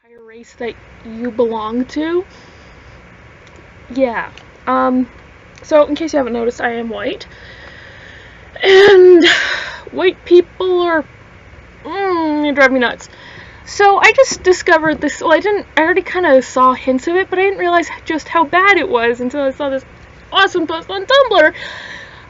entire race that you belong to. Yeah. So in case you haven't noticed, I am white. And white people are they drive me nuts. So I just discovered this. Well, I already kind of saw hints of it, but I didn't realize just how bad it was until I saw this awesome post on Tumblr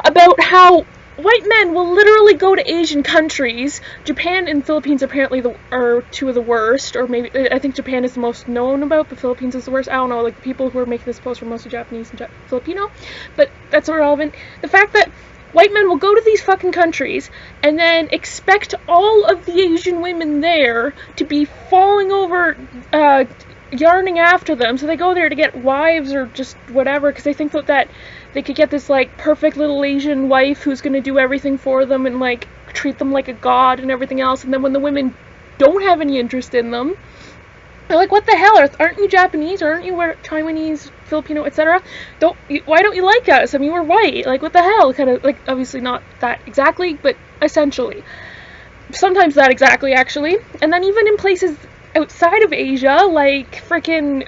about how white men will literally go to Asian countries. Japan and Philippines apparently are two of the worst, or maybe I think Japan is the most known about, but Philippines is the worst. I don't know, like the people who are making this post were mostly Japanese and Filipino, but that's irrelevant. The fact that white men will go to these fucking countries and then expect all of the Asian women there to be falling over, yarning after them, so they go there to get wives or just whatever, because they think that they could get this, like, perfect little Asian wife who's gonna do everything for them and, like, treat them like a god and everything else, and then when the women don't have any interest in them, they're like, what the hell, aren't you Japanese, or aren't you Taiwanese, Filipino, etc.? Why don't you like us? I mean, we're white, like, what the hell? Kind of, like, obviously not that exactly, but essentially. Sometimes that exactly, actually. And then even in places outside of Asia, like freaking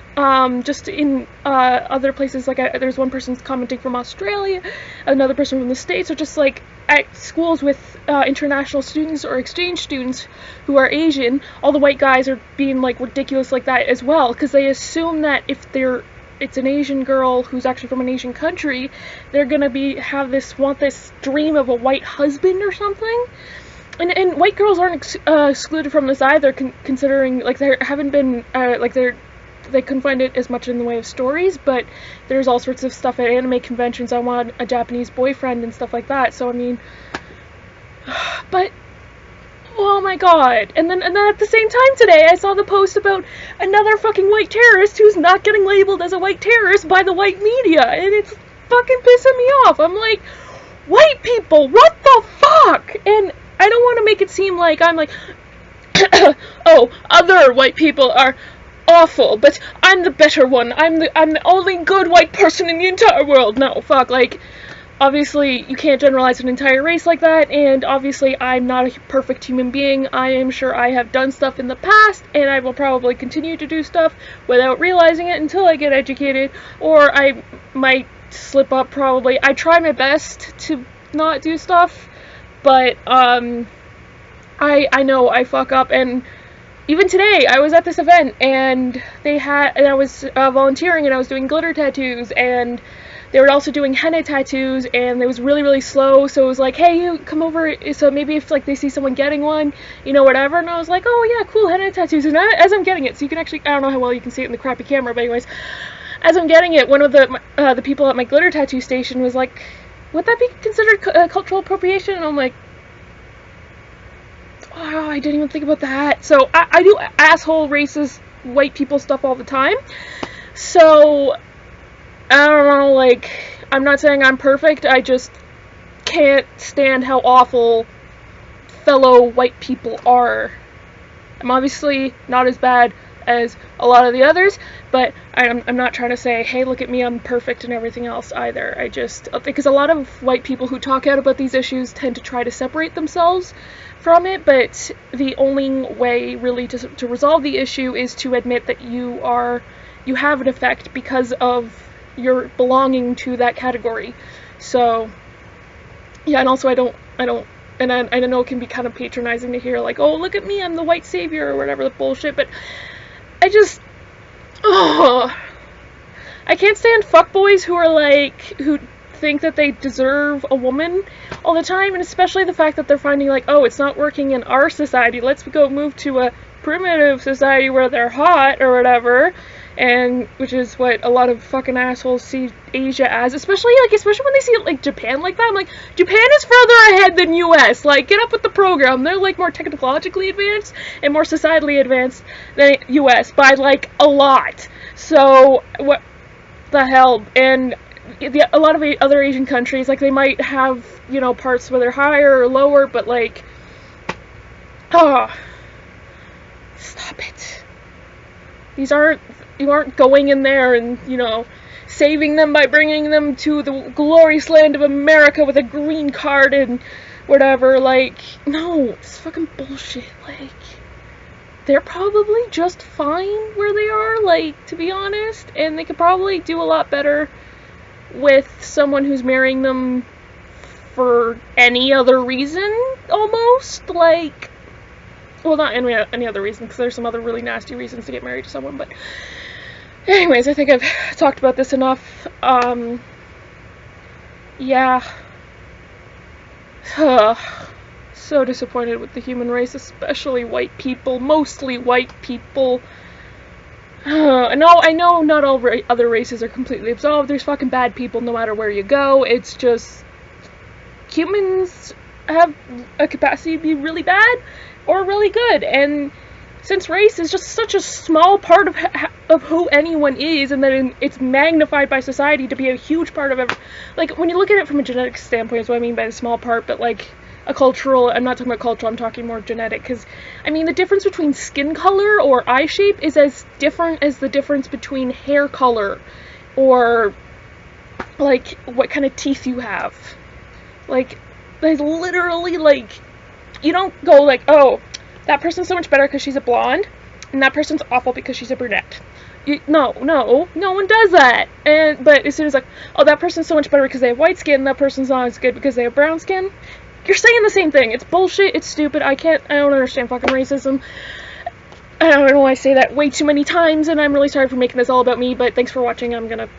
just in other places, like there's one person commenting from Australia, another person from the States, or just like at schools with international students or exchange students who are Asian, all the white guys are being like ridiculous like that as well, because they assume that if it's an Asian girl who's actually from an Asian country, they're gonna want this dream of a white husband or something. And white girls aren't excluded from this either, considering, like, there haven't been, they couldn't find it as much in the way of stories, but there's all sorts of stuff at anime conventions. I want a Japanese boyfriend and stuff like that, so I mean, but, oh my god. And then at the same time today, I saw the post about another fucking white terrorist who's not getting labeled as a white terrorist by the white media, and it's fucking pissing me off. I'm like, white people, what the fuck? And I don't want to make it seem like I'm like, oh, other white people are awful, but I'm the better one. I'm the only good white person in the entire world. No, fuck, like, obviously you can't generalize an entire race like that, and obviously I'm not a perfect human being. I am sure I have done stuff in the past, and I will probably continue to do stuff without realizing it until I get educated, or I might slip up probably. I try my best to not do stuff, but I know I fuck up, and even today I was at this event and I was volunteering, and I was doing glitter tattoos, and they were also doing henna tattoos, and it was really, really slow, so it was like, hey, you come over, so maybe if, like, they see someone getting one, you know, whatever, and I was like, oh yeah, cool, henna tattoos, and as I'm getting it, so you can actually, I don't know how well you can see it in the crappy camera, but anyways, as I'm getting it, one of the people at my glitter tattoo station was like, would that be considered cultural appropriation? And I'm like, oh, I didn't even think about that. So I do asshole, racist, white people stuff all the time. So I don't know, like, I'm not saying I'm perfect. I just can't stand how awful fellow white people are. I'm obviously not as bad as a lot of the others, but I'm not trying to say, hey, look at me, I'm perfect and everything else either. Because a lot of white people who talk out about these issues tend to try to separate themselves from it, but the only way really to resolve the issue is to admit that you have an effect because of your belonging to that category. So yeah, and also I don't and I know it can be kind of patronizing to hear, like, oh, look at me, I'm the white savior or whatever the bullshit, but I can't stand fuckboys who think that they deserve a woman all the time, and especially the fact that they're finding, like, oh, it's not working in our society, let's go move to a primitive society where they're hot or whatever, and which is what a lot of fucking assholes see Asia as, especially when they see, like, Japan like that. I'm like, Japan is further ahead than US, like, get up with the program. They're, like, more technologically advanced and more societally advanced than US by, like, a lot. So what the hell? And a lot of other Asian countries, like, they might have, you know, parts where they're higher or lower, but, like, stop it. You aren't going in there and, you know, saving them by bringing them to the glorious land of America with a green card and whatever, like, no, it's fucking bullshit, like, they're probably just fine where they are, like, to be honest, and they could probably do a lot better with someone who's marrying them for any other reason, almost, like, well, not any other reason, because there's some other really nasty reasons to get married to someone, but anyways, I think I've talked about this enough. Yeah. So disappointed with the human race, especially white people, mostly white people. I know not all other races are completely absolved. There's fucking bad people no matter where you go. It's just humans have a capacity to be really bad or really good, and since race is just such a small part of who anyone is, and then it's magnified by society to be a huge part of like, when you look at it from a genetic standpoint is what I mean by the small part, but like a cultural, I'm not talking about cultural, I'm talking more genetic, because I mean the difference between skin color or eye shape is as different as the difference between hair color or like what kind of teeth you have. Like, there's literally, like, you don't go like, oh, that person's so much better because she's a blonde, and that person's awful because she's a brunette. No one does that. But as soon as, like, oh, that person's so much better because they have white skin, and that person's not as good because they have brown skin, you're saying the same thing. It's bullshit, it's stupid, I don't understand fucking racism. I don't know why I say that way too many times, and I'm really sorry for making this all about me, but thanks for watching, I'm gonna